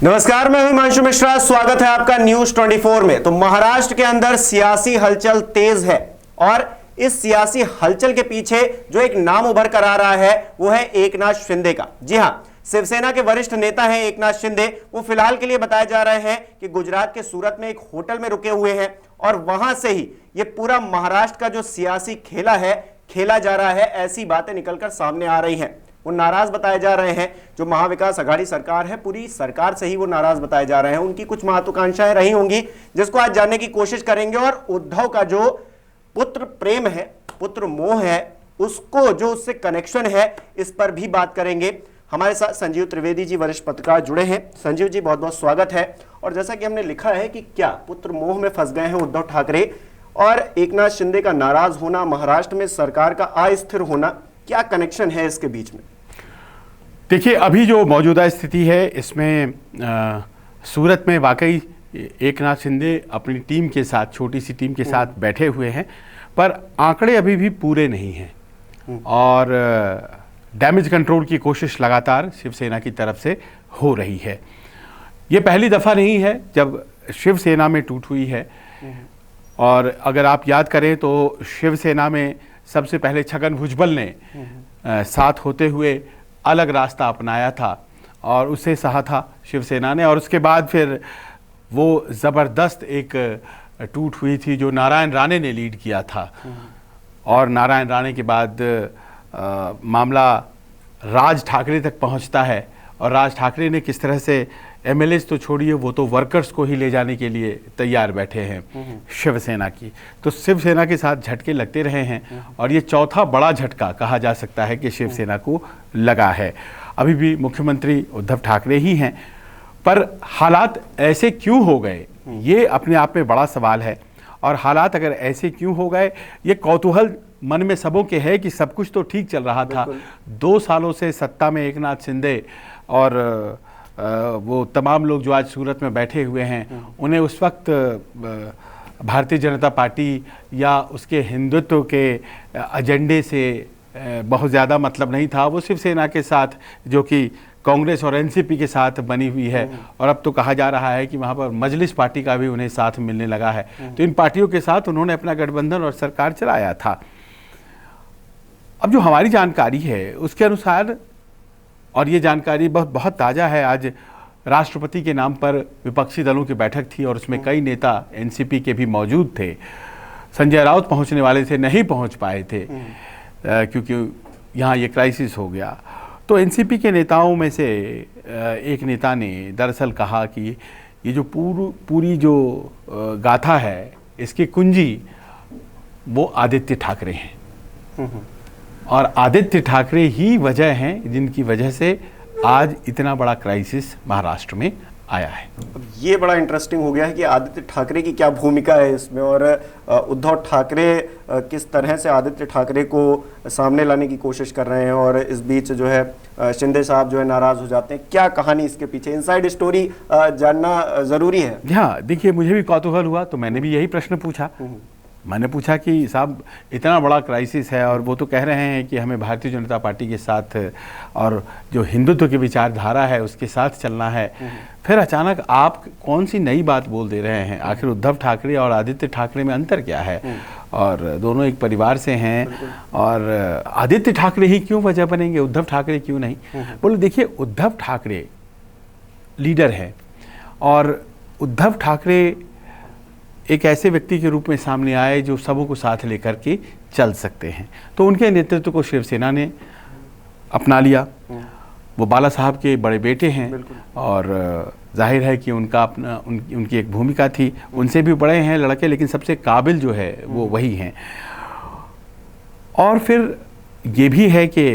नमस्कार, मैं हिमांशु मिश्रा। स्वागत है आपका न्यूज 24 में। तो महाराष्ट्र के अंदर सियासी हलचल तेज है और इस सियासी हलचल के पीछे जो एक नाम उभर कर आ रहा है वो है एकनाथ शिंदे का। जी हां, शिवसेना के वरिष्ठ नेता हैं एकनाथ शिंदे। वो फिलहाल के लिए बताए जा रहे हैं कि गुजरात के सूरत में एक होटल में रुके हुए हैं और वहां से ही ये पूरा महाराष्ट्र का जो सियासी खेला जा रहा है, ऐसी बातें निकलकर सामने आ रही हैं। वो नाराज बताए जा रहे हैं। जो महाविकास आघाड़ी सरकार है, पूरी सरकार से ही वो नाराज बताए जा रहे हैं। उनकी कुछ महत्वाकांक्षाएं रही होंगी जिसको आज जानने की कोशिश करेंगे। और उद्धव का जो पुत्र प्रेम है, पुत्र मोह है, उसको जो उससे कनेक्शन है, इस पर भी बात करेंगे। हमारे साथ संजीव त्रिवेदी जी, वरिष्ठ पत्रकार, जुड़े हैं। संजीव जी, बहुत बहुत स्वागत है। और जैसा कि हमने लिखा है कि क्या पुत्र मोह में फंस गए हैं उद्धव ठाकरे और एकनाथ शिंदे का नाराज होना, महाराष्ट्र में सरकार का अस्थिर होना, क्या कनेक्शन है इसके बीच में? देखिए, अभी जो मौजूदा स्थिति है इसमें सूरत में वाकई एकनाथ शिंदे अपनी टीम के साथ, छोटी सी टीम के साथ बैठे हुए हैं, पर आंकड़े अभी भी पूरे नहीं हैं और डैमेज कंट्रोल की कोशिश लगातार शिवसेना की तरफ से हो रही है। ये पहली दफ़ा नहीं है जब शिवसेना में टूट हुई है। और अगर आप याद करें तो शिवसेना में सबसे पहले छगन भुजबल ने साथ होते हुए अलग रास्ता अपनाया था और उसे सहा था शिवसेना ने। और उसके बाद फिर वो ज़बरदस्त एक टूट हुई थी जो नारायण राणे ने लीड किया था। और नारायण राणे के बाद मामला राज ठाकरे तक पहुंचता है और राज ठाकरे ने किस तरह से एमएलएस तो छोड़िए, वो तो वर्कर्स को ही ले जाने के लिए तैयार बैठे हैं शिवसेना की। तो शिवसेना के साथ झटके लगते रहे हैं और ये चौथा बड़ा झटका कहा जा सकता है कि शिवसेना को लगा है। अभी भी मुख्यमंत्री उद्धव ठाकरे ही हैं, पर हालात ऐसे क्यों हो गए, ये अपने आप में बड़ा सवाल है। और हालात अगर ऐसे क्यों हो गए, ये कौतूहल मन में सबों के है कि सब कुछ तो ठीक चल रहा था। 2 सालों से सत्ता में एकनाथ शिंदे और वो तमाम लोग जो आज सूरत में बैठे हुए हैं, उन्हें उस वक्त भारतीय जनता पार्टी या उसके हिंदुत्व के एजेंडे से बहुत ज़्यादा मतलब नहीं था। वो शिवसेना के साथ, जो कि कांग्रेस और एनसीपी के साथ बनी हुई है, और अब तो कहा जा रहा है कि वहाँ पर मजलिस पार्टी का भी उन्हें साथ मिलने लगा है। तो इन पार्टियों के साथ उन्होंने अपना गठबंधन और सरकार चलाया था। अब जो हमारी जानकारी है उसके अनुसार, और ये जानकारी बहुत ताज़ा है, आज राष्ट्रपति के नाम पर विपक्षी दलों की बैठक थी और उसमें कई नेता एनसीपी के भी मौजूद थे। संजय राउत पहुंचने वाले थे, नहीं पहुंच पाए थे क्योंकि यहाँ ये क्राइसिस हो गया। तो एनसीपी के नेताओं में से एक नेता ने दरअसल कहा कि ये जो पूरी जो गाथा है, इसकी कुंजी वो आदित्य ठाकरे हैं और आदित्य ठाकरे ही वजह हैं जिनकी वजह से आज इतना बड़ा क्राइसिस महाराष्ट्र में आया है। ये बड़ा इंटरेस्टिंग हो गया है कि आदित्य ठाकरे की क्या भूमिका है इसमें और उद्धव ठाकरे किस तरह से आदित्य ठाकरे को सामने लाने की कोशिश कर रहे हैं और इस बीच जो है शिंदे साहब जो है नाराज हो जाते हैं। क्या कहानी इसके पीछे, इनसाइड स्टोरी जानना जरूरी है। हाँ, देखिए, मुझे भी कौतूहल हुआ तो मैंने भी यही प्रश्न पूछा। मैंने पूछा कि साहब, इतना बड़ा क्राइसिस है और वो तो कह रहे हैं कि हमें भारतीय जनता पार्टी के साथ और जो हिंदुत्व की विचारधारा है उसके साथ चलना है, फिर अचानक आप कौन सी नई बात बोल दे रहे हैं? आखिर उद्धव ठाकरे और आदित्य ठाकरे में अंतर क्या है? और दोनों एक परिवार से हैं और आदित्य ठाकरे ही क्यों वजह बनेंगे, उद्धव ठाकरे क्यों नहीं? बोले, देखिए, उद्धव ठाकरे लीडर हैं और उद्धव ठाकरे एक ऐसे व्यक्ति के रूप में सामने आए जो सबों को साथ लेकर के चल सकते हैं। तो उनके नेतृत्व को शिवसेना ने अपना लिया। वो बाला साहब के बड़े बेटे हैं और जाहिर है कि उनका अपना उनकी एक भूमिका थी। उनसे भी बड़े हैं लड़के, लेकिन सबसे काबिल जो है वो वही हैं। और फिर ये भी है कि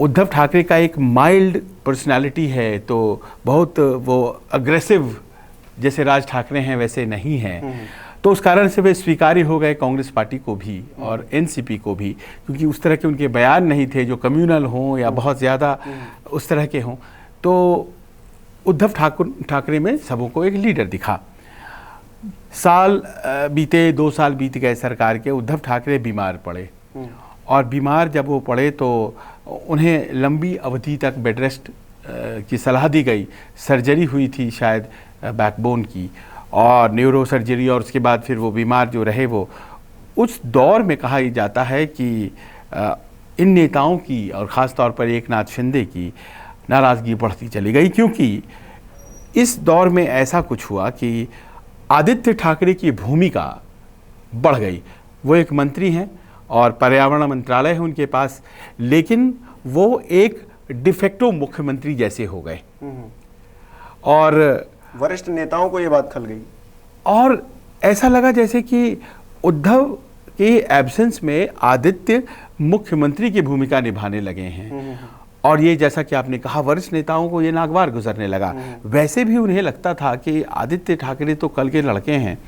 उद्धव ठाकरे का एक माइल्ड पर्सनालिटी है, तो बहुत वो अग्रेसिव जैसे राज ठाकरे हैं वैसे नहीं हैं। तो उस कारण से वे स्वीकार्य हो गए कांग्रेस पार्टी को भी और एनसीपी को भी, क्योंकि उस तरह के उनके बयान नहीं थे जो कम्युनल हों या बहुत ज़्यादा उस तरह के हों। तो उद्धव ठाकरे में सबों को एक लीडर दिखा। साल बीते, 2 साल बीत गए सरकार के, उद्धव ठाकरे बीमार पड़े और बीमार जब वो पड़े तो उन्हें लंबी अवधि तक बेड रेस्ट की सलाह दी गई, सर्जरी हुई थी शायद बैकबोन की और न्यूरो सर्जरी, और उसके बाद फिर वो बीमार जो रहे वो, उस दौर में कहा जाता है कि इन नेताओं की और ख़ास तौर पर एकनाथ शिंदे की नाराज़गी बढ़ती चली गई, क्योंकि इस दौर में ऐसा कुछ हुआ कि आदित्य ठाकरे की भूमिका बढ़ गई। वो एक मंत्री हैं और पर्यावरण मंत्रालय है उनके पास, लेकिन वो एक डिफेक्टो मुख्यमंत्री जैसे हो गए और वरिष्ठ नेताओं को ये बात खल गई और ऐसा लगा जैसे कि उद्धव के एब्सेंस में आदित्य मुख्यमंत्री की भूमिका निभाने लगे हैं। और ये जैसा कि आपने कहा, वरिष्ठ नेताओं को ये नागवार गुजरने लगा। वैसे भी उन्हें लगता था कि आदित्य ठाकरे तो कल के लड़के हैं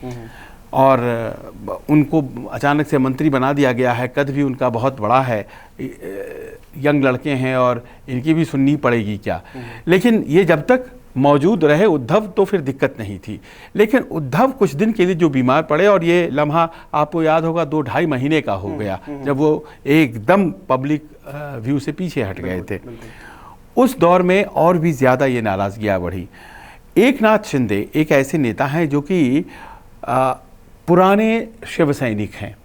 और उनको अचानक से मंत्री बना दिया गया है, कद भी उनका बहुत बड़ा है, यंग लड़के हैं और इनकी भी सुननी पड़ेगी क्या। लेकिन ये जब तक मौजूद रहे उद्धव तो फिर दिक्कत नहीं थी। लेकिन उद्धव कुछ दिन के लिए जो बीमार पड़े, और ये लम्हा आपको याद होगा 2-2.5 महीने का हो गया जब वो एकदम पब्लिक व्यू से पीछे हट गए थे, उस दौर में और भी ज़्यादा ये नाराज़गियाँ बढ़ी। एकनाथ शिंदे एक ऐसे नेता हैं जो कि पुराने शिव सैनिक हैं,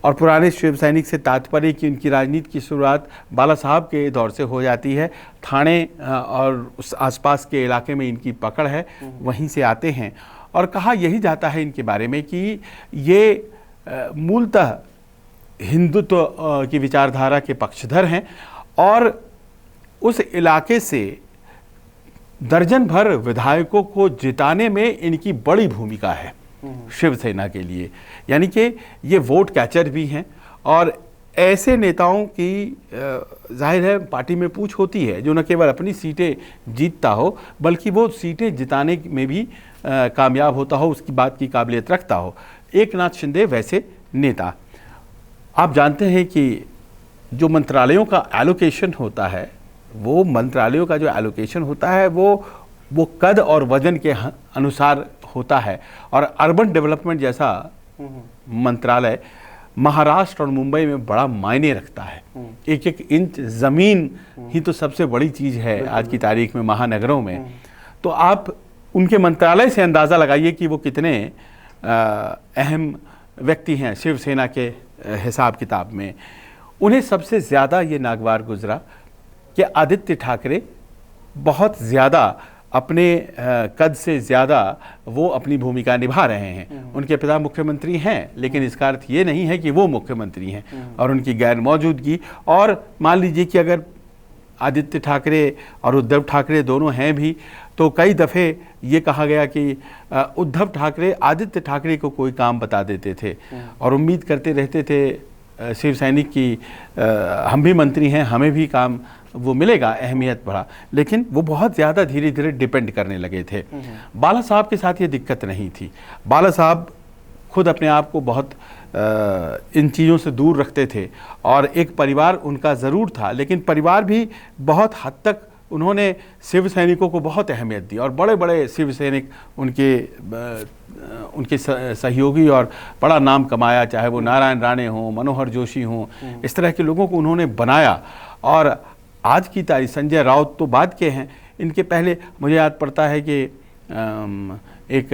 और पुराने शिव सैनिक से तात्पर्य कि उनकी राजनीति की शुरुआत बाला साहब के दौर से हो जाती है। ठाणे और उस आसपास के इलाके में इनकी पकड़ है, वहीं से आते हैं। और कहा यही जाता है इनके बारे में कि ये मूलतः हिंदुत्व की विचारधारा के पक्षधर हैं और उस इलाके से दर्जन भर विधायकों को जिताने में इनकी बड़ी भूमिका है शिवसेना के लिए। यानी कि ये वोट कैचर भी हैं और ऐसे नेताओं की जाहिर है पार्टी में पूछ होती है जो न केवल अपनी सीटें जीतता हो बल्कि वो सीटें जिताने में भी कामयाब होता हो, उसकी बात की काबिलियत रखता हो। एकनाथ शिंदे वैसे नेता। आप जानते हैं कि जो मंत्रालयों का एलोकेशन होता है, वो मंत्रालयों का जो एलोकेशन होता है वो कद और वजन के अनुसार होता है। और अर्बन डेवलपमेंट जैसा मंत्रालय महाराष्ट्र और मुंबई में बड़ा मायने रखता है। एक एक इंच ज़मीन ही तो सबसे बड़ी चीज़ है आज की तारीख में महानगरों में। तो आप उनके मंत्रालय से अंदाज़ा लगाइए कि वो कितने अहम व्यक्ति हैं शिवसेना के हिसाब किताब में। उन्हें सबसे ज़्यादा ये नागवार गुजरा कि आदित्य ठाकरे बहुत ज़्यादा अपने कद से ज़्यादा वो अपनी भूमिका निभा रहे हैं। उनके पिता मुख्यमंत्री हैं, लेकिन इसका अर्थ ये नहीं है कि वो मुख्यमंत्री हैं और उनकी गैर मौजूदगी। और मान लीजिए कि अगर आदित्य ठाकरे और उद्धव ठाकरे दोनों हैं भी, तो कई दफ़े ये कहा गया कि उद्धव ठाकरे आदित्य ठाकरे को कोई काम बता देते थे और उम्मीद करते रहते थे शिव सैनिक की हम भी मंत्री हैं, हमें भी काम वो मिलेगा, अहमियत बढ़ा। लेकिन वो बहुत ज़्यादा धीरे धीरे डिपेंड करने लगे थे। बाला साहब के साथ ये दिक्कत नहीं थी। बाला साहब खुद अपने आप को बहुत इन चीज़ों से दूर रखते थे और एक परिवार उनका ज़रूर था, लेकिन परिवार भी बहुत हद तक उन्होंने शिव सैनिकों को बहुत अहमियत दी और बड़े बड़े शिव सैनिक उनके सहयोगी और बड़ा नाम कमाया, चाहे वो नारायण राणे हों, मनोहर जोशी हों, इस तरह के लोगों को उन्होंने बनाया। और आज की तारीख, संजय राउत तो बाद के हैं, इनके पहले मुझे याद पड़ता है कि एक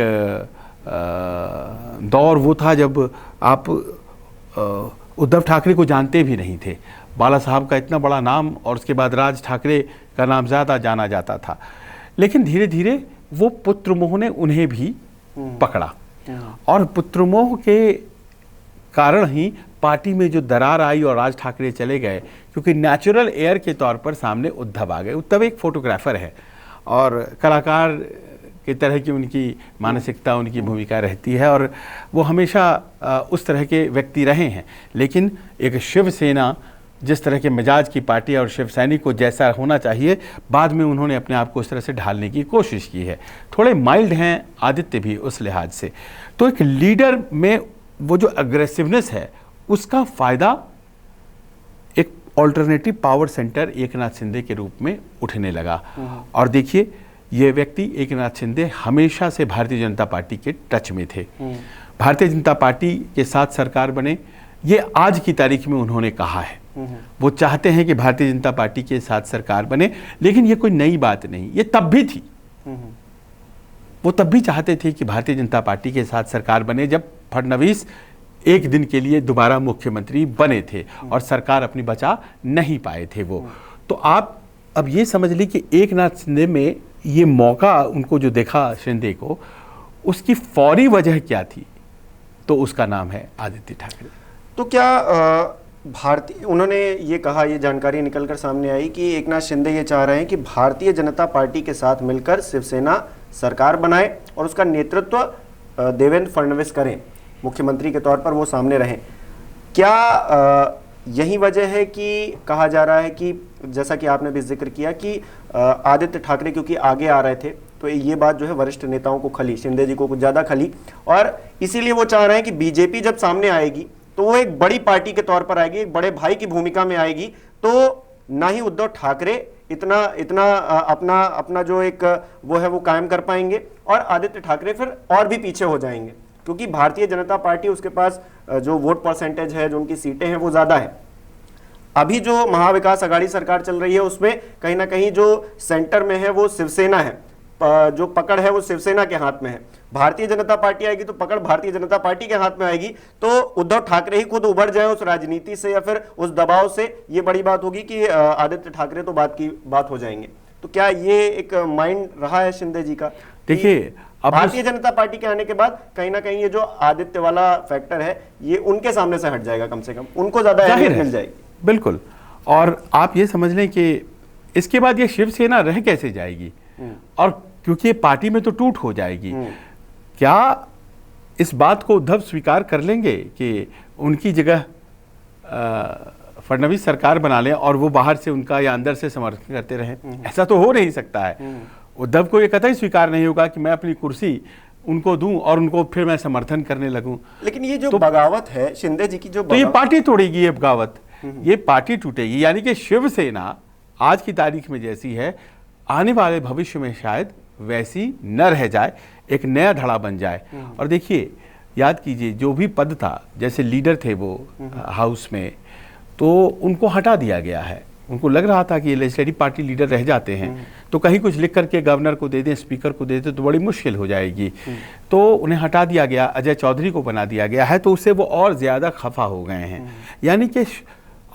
दौर वो था जब आप उद्धव ठाकरे को जानते भी नहीं थे। बाला साहब का इतना बड़ा नाम और उसके बाद राज ठाकरे का नाम ज़्यादा जाना जाता था। लेकिन धीरे धीरे वो पुत्रमोह ने उन्हें भी पकड़ा और पुत्रमोह के कारण ही पार्टी में जो दरार आई और राज ठाकरे चले गए, क्योंकि नेचुरल एयर के तौर पर सामने उद्धव आ गए। उद्धव एक फोटोग्राफर है और कलाकार की तरह की उनकी मानसिकता, उनकी भूमिका रहती है और वो हमेशा उस तरह के व्यक्ति रहे हैं। लेकिन एक शिवसेना जिस तरह के मिजाज की पार्टी और शिव सैनिक को जैसा होना चाहिए, बाद में उन्होंने अपने आप को उस तरह से ढालने की कोशिश की है। थोड़े माइल्ड हैं आदित्य भी उस लिहाज से। तो एक लीडर में वो जो अग्रेसिवनेस है उसका फ़ायदा एक alternative power centre Eknath Shinde के रूप में उठने लगा। और देखिए, ये व्यक्ति एकनाथ शिंदे हमेशा से भारतीय जनता पार्टी के टच में थे। भारतीय जनता पार्टी के साथ सरकार बने, ये आज की तारीख में उन्होंने कहा है। वो चाहते हैं कि भारतीय जनता पार्टी के साथ सरकार बने, लेकिन ये कोई नई बात नहीं, ये तब भी थी। वो तब भी चाहते थे कि भारतीय जनता पार्टी के साथ सरकार बने जब फडणवीस एक दिन के लिए दोबारा मुख्यमंत्री बने थे और सरकार अपनी बचा नहीं पाए थे वो। तो आप अब ये समझ ली कि एक नाथ शिंदे में ये मौका उनको जो देखा शिंदे को, उसकी फौरी वजह क्या थी? तो उसका नाम है आदित्य ठाकरे। तो क्या भारतीय, उन्होंने ये कहा, ये जानकारी निकलकर सामने आई कि एक नाथ शिंदे ये चाह रहे हैं कि भारतीय जनता पार्टी के साथ मिलकर शिवसेना सरकार बनाए और उसका नेतृत्व देवेंद्र फडणवीस करें, मुख्यमंत्री के तौर पर वो सामने रहें। क्या यही वजह है कि कहा जा रहा है कि जैसा कि आपने भी जिक्र किया कि आदित्य ठाकरे क्योंकि आगे आ रहे थे, तो ये बात जो है वरिष्ठ नेताओं को खली, शिंदे जी को कुछ ज्यादा खली, और इसीलिए वो चाह रहे हैं कि बीजेपी जब सामने आएगी तो वो एक बड़ी पार्टी के तौर पर आएगी, एक बड़े भाई की भूमिका में आएगी, तो ना ही उद्धव ठाकरे इतना अपना जो एक वो है वो कायम कर पाएंगे और आदित्य ठाकरे फिर और भी पीछे हो जाएंगे, क्योंकि भारतीय जनता पार्टी उसके पास जो वोट परसेंटेज है, जो उनकी सीटें हैं वो ज्यादा है। अभी जो महाविकास अघाड़ी सरकार चल रही है उसमें कहीं ना कहीं जो सेंटर में है वो शिवसेना है, जो पकड़ है वो शिवसेना के हाथ में है। भारतीय जनता पार्टी आएगी तो पकड़ भारतीय जनता पार्टी के हाथ में आएगी, तो उद्धव ठाकरे ही खुद उभर जाए उस राजनीति से या फिर उस दबाव से, ये बड़ी बात होगी कि आदित्य ठाकरे तो बात हो जाएंगे। तो क्या ये एक माइंड रहा है शिंदे जी का? देखिए, भारतीय जनता पार्टी के आने के बाद कहीं ना कहीं ये जो आदित्य वाला फैक्टर है ये उनके सामने से हट जाएगा, कम से कम उनको ज्यादा अहमियत मिल जाएगी। बिल्कुल। और आप ये समझ लें कि इसके बाद ये शिवसेना रह कैसे जाएगी, और क्योंकि ये पार्टी में तो टूट हो जाएगी। क्या इस बात को उद्धव स्वीकार कर लेंगे कि उनकी जगह फडणवीस सरकार बना लें और वो बाहर से उनका या अंदर से समर्थन करते रहें? ऐसा तो हो नहीं सकता है। उद्धव को ये कतई स्वीकार नहीं होगा कि मैं अपनी कुर्सी उनको दूं और उनको फिर मैं समर्थन करने लगूं। लेकिन ये जो बगावत है शिंदे जी की, जो तो ये पार्टी तोड़ेगी, ये बगावत, ये पार्टी टूटेगी। यानी कि शिवसेना आज की तारीख में जैसी है, आने वाले भविष्य में शायद वैसी न रह जाए, एक नया धड़ा बन जाए। और देखिए, याद कीजिए, जो भी पद था, जैसे लीडर थे वो हाउस में, तो उनको हटा दिया गया है। उनको लग रहा था कि ये लेजिस्लेटिव पार्टी लीडर रह जाते हैं तो कहीं कुछ लिख करके गवर्नर को दे दें, स्पीकर को दे दें तो बड़ी मुश्किल हो जाएगी, तो उन्हें हटा दिया गया, अजय चौधरी को बना दिया गया है, तो उससे वो और ज़्यादा खफा हो गए हैं। यानी कि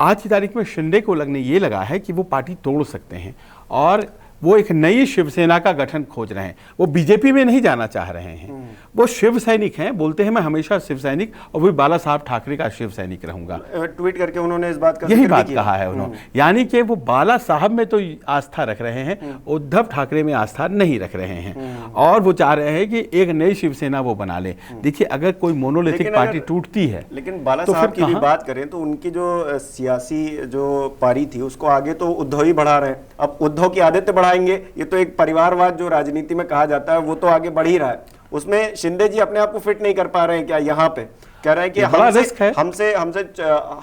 आज की तारीख में शिंदे को लगने ये लगा है कि वो पार्टी तोड़ सकते हैं और वो एक नई शिवसेना का गठन खोज रहे हैं। वो बीजेपी में नहीं जाना चाह रहे हैं, वो शिव सैनिक हैं, बोलते हैं मैं हमेशा शिव सैनिक और वही बाला साहब ठाकरे का शिव सैनिक रहूंगा। ट्वीट करके उन्होंने इस बात का यही बात कहा है उन्होंने। यानी कि वो बाला साहब में तो आस्था रख रहे हैं, उद्धव ठाकरे में आस्था नहीं रख रहे हैं और वो चाह रहे हैं कि एक नई शिवसेना वो बना ले। देखिए, अगर कोई मोनोलिथिक पार्टी टूटती है, लेकिन बाला साहब की भी बात करें तो उनकी जो सियासी जो पारी थी उसको आगे तो उद्धव ही बढ़ा रहे हैं। अब उद्धव की आदित्य बढ़ाएंगे, ये तो एक परिवारवाद जो राजनीति में कहा जाता है वो तो आगे बढ़ ही रहा है। उसमें शिंदे जी अपने आप को फिट नहीं कर पा रहे हैं क्या? यहाँ पे कह रहे हैं कि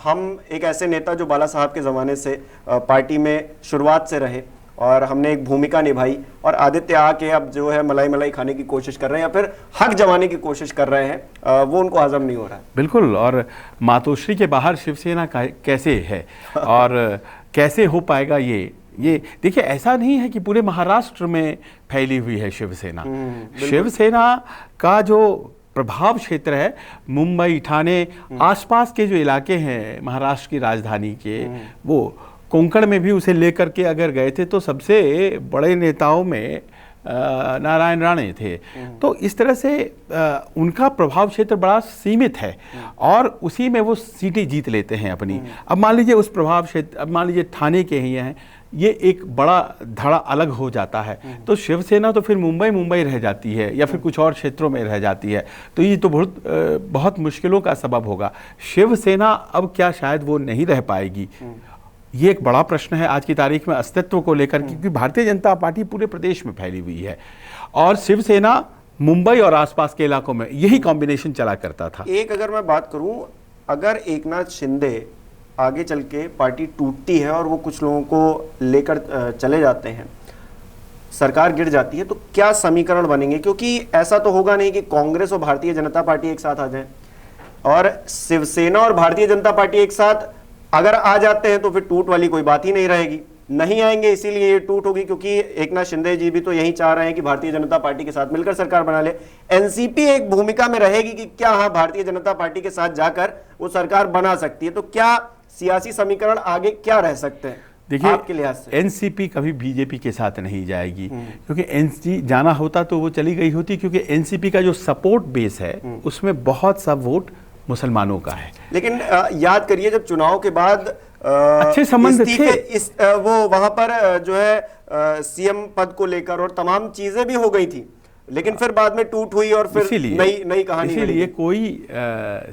हम एक ऐसे नेता जो बाला साहब के जमाने से पार्टी में शुरुआत से रहे और हमने एक भूमिका निभाई, और आदित्य आके अब जो है मलाई मलाई खाने की कोशिश कर रहे हैं या फिर हक जमाने की कोशिश कर रहे हैं, वो उनको हजम नहीं हो रहा है। बिल्कुल। और मातोश्री के बाहर शिवसेना कैसे है और कैसे हो पाएगा ये देखिए, ऐसा नहीं है कि पूरे महाराष्ट्र में फैली हुई है शिवसेना। शिवसेना का जो प्रभाव क्षेत्र है, मुंबई, ठाणे, आसपास के जो इलाके हैं महाराष्ट्र की राजधानी के, वो कोंकण में भी उसे लेकर के अगर गए थे तो सबसे बड़े नेताओं में नारायण राणे थे। तो इस तरह से उनका प्रभाव क्षेत्र बड़ा सीमित है और उसी में वो सीटें जीत लेते हैं अपनी। अब मान लीजिए उस प्रभाव क्षेत्र, अब मान लीजिए ठाणे के ही हैं, ये एक बड़ा धड़ा अलग हो जाता है तो शिवसेना तो फिर मुंबई रह जाती है या फिर कुछ और क्षेत्रों में रह जाती है, तो ये तो बहुत मुश्किलों का सबब होगा। शिवसेना अब क्या शायद वो नहीं रह पाएगी, ये एक बड़ा प्रश्न है आज की तारीख में अस्तित्व को लेकर, क्योंकि भारतीय जनता पार्टी पूरे प्रदेश में फैली हुई है और शिवसेना मुंबई और आसपास के इलाकों में यही कॉम्बिनेशन चला करता था। एक अगर मैं बात करूं, अगर एकनाथ शिंदे आगे चल के पार्टी टूटती है और वो कुछ लोगों को लेकर चले जाते हैं, सरकार गिर जाती है, तो क्या समीकरण बनेंगे? क्योंकि ऐसा तो होगा नहीं कि कांग्रेस और भारतीय जनता पार्टी एक साथ आ जाए और शिवसेना और भारतीय जनता पार्टी एक साथ अगर आ जाते हैं तो फिर टूट वाली कोई बात ही नहीं रहेगी, नहीं आएंगे इसीलिए ये टूट होगी, क्योंकि एकनाथ शिंदे जी भी तो यही चाह रहे हैं कि भारतीय जनता पार्टी के साथ मिलकर सरकार बना ले। एनसीपी एक भूमिका में रहेगी कि क्या हाँ भारतीय जनता पार्टी के साथ जाकर वो सरकार बना सकती है, तो क्या सियासी समीकरण आगे क्या रह सकते हैं देखिए आपके लिहाज से? एनसीपी कभी बीजेपी के साथ नहीं जाएगी, क्योंकि एनसीपी जाना होता तो वो चली गई होती, क्योंकि एनसीपी का जो सपोर्ट बेस है उसमें बहुत सा वोट मुसलमानों का है। लेकिन याद करिए जब चुनाव के बाद अच्छे संबंध थे, वो वहां पर जो है सीएम पद को लेकर और तमाम चीजें भी हो गई थी, लेकिन फिर बाद में टूट हुई और फिर नई कहानी। इसीलिए कोई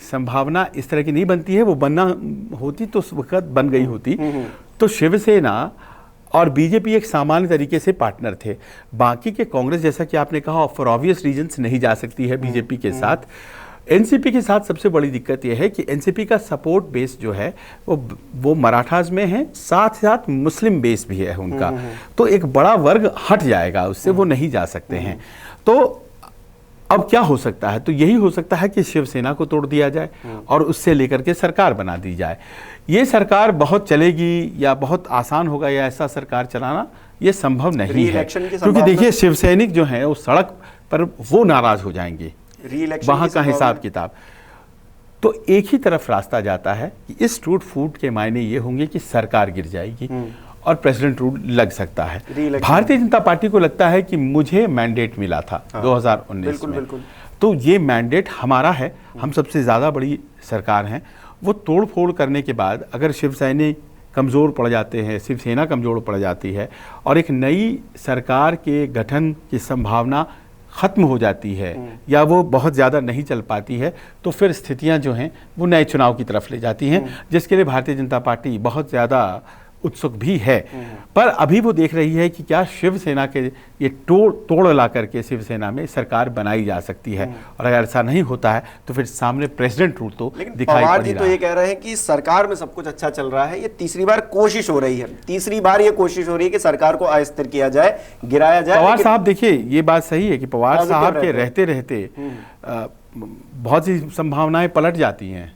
संभावना इस तरह की नहीं बनती है, वो बनना होती तो उस वक्त बन गई होती। तो शिवसेना और बीजेपी एक सामान्य तरीके से पार्टनर थे, बाकी के कांग्रेस जैसा कि आपने कहा फॉर ऑब्वियस रीजंस नहीं जा सकती है बीजेपी के साथ। एनसीपी के साथ सबसे बड़ी दिक्कत यह है कि एनसीपी का सपोर्ट बेस जो है वो मराठास में है, साथ साथ मुस्लिम बेस भी है उनका, तो एक बड़ा वर्ग हट जाएगा उससे, वो नहीं जा सकते हैं। तो अब क्या हो सकता है? तो यही हो सकता है कि शिवसेना को तोड़ दिया जाए और उससे लेकर के सरकार बना दी जाए। ये सरकार बहुत चलेगी या बहुत आसान होगा या ऐसा सरकार चलाना ये संभव नहीं है, क्योंकि देखिए शिवसैनिक जो है उस सड़क पर वो नाराज हो जाएंगे, वहां का हिसाब किताब। तो एक ही तरफ रास्ता जाता है कि इस टूट फूट के मायने ये होंगे कि सरकार गिर जाएगी और प्रेसिडेंट रूल लग सकता है। भारतीय जनता पार्टी को लगता है कि मुझे मैंडेट मिला था 2019 में, तो ये मैंडेट हमारा है, हम सबसे ज़्यादा बड़ी सरकार हैं। वो तोड़ फोड़ करने के बाद अगर शिवसेना कमज़ोर पड़ जाते हैं, शिवसेना कमज़ोर पड़ जाती है और एक नई सरकार के गठन की संभावना ख़त्म हो जाती है या वो बहुत ज़्यादा नहीं चल पाती है, तो फिर स्थितियां जो हैं वो नए चुनाव की तरफ ले जाती हैं, जिसके लिए भारतीय जनता पार्टी बहुत ज़्यादा उत्सुक भी है। पर अभी वो देख रही है कि क्या शिवसेना के ये तोड़ ला करके शिवसेना में सरकार बनाई जा सकती है, और अगर ऐसा नहीं होता है तो फिर सामने प्रेसिडेंट रूल तो दिखाई पवार जी तो ये कह रहे हैं कि सरकार में सब कुछ अच्छा चल रहा है, ये तीसरी बार कोशिश हो रही है, तीसरी बार ये कोशिश हो रही है कि सरकार को अस्थिर किया जाए, गिराया जाए। पवार साहब देखिए ये बात सही है कि पवार साहब के रहते रहते बहुत सी संभावनाएं पलट जाती हैं।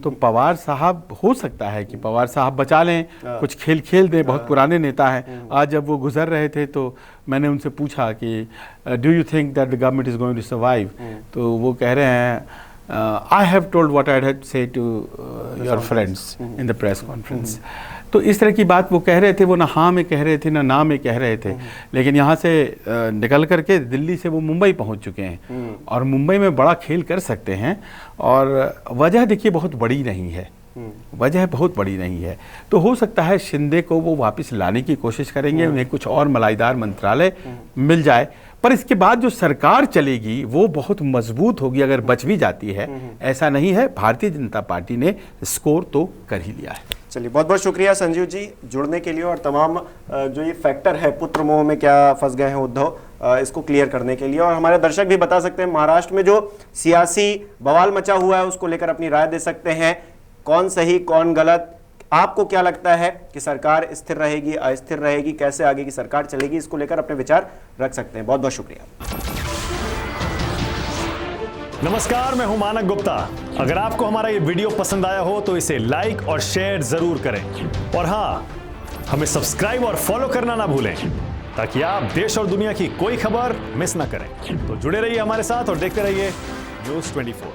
तो पवार साहब हो सकता है कि पवार साहब बचा लें, कुछ खेल खेल दें, बहुत पुराने नेता हैं। आज जब वो गुजर रहे थे तो मैंने उनसे पूछा कि do you think that the government is going to survive, तो वो कह रहे हैं I have told what I had say to your friends in the press conference. तो इस तरह की बात वो कह रहे थे, वो ना हाँ में कह रहे थे ना ना में कह रहे थे, लेकिन यहाँ से निकल करके दिल्ली से वो मुंबई पहुँच चुके हैं और मुंबई में बड़ा खेल कर सकते हैं। और वजह देखिए बहुत बड़ी नहीं है, वजह बहुत बड़ी नहीं है, तो हो सकता है शिंदे को वो वापस लाने की कोशिश करेंगे, उन्हें कुछ और मलाईदार मंत्रालय मिल जाए, पर इसके बाद जो सरकार चलेगी वो बहुत मजबूत होगी अगर बच भी जाती है। ऐसा नहीं है, भारतीय जनता पार्टी ने स्कोर तो कर ही लिया है। चलिए बहुत बहुत शुक्रिया संजीव जी जुड़ने के लिए और तमाम जो ये फैक्टर है पुत्र मोह में क्या फंस गए हैं उद्धव, इसको क्लियर करने के लिए। और हमारे दर्शक भी बता सकते हैं महाराष्ट्र में जो सियासी बवाल मचा हुआ है उसको लेकर अपनी राय दे सकते हैं, कौन सही कौन गलत, आपको क्या लगता है कि सरकार स्थिर रहेगी अस्थिर रहेगी, कैसे आगे की सरकार चलेगी, इसको लेकर अपने विचार रख सकते हैं। बहुत बहुत शुक्रिया। नमस्कार, मैं हूं मानक गुप्ता। अगर आपको हमारा ये वीडियो पसंद आया हो तो इसे लाइक और शेयर जरूर करें, और हाँ, हमें सब्सक्राइब और फॉलो करना ना भूलें ताकि आप देश और दुनिया की कोई खबर मिस ना करें। तो जुड़े रहिए हमारे साथ और देखते रहिए न्यूज़ 24।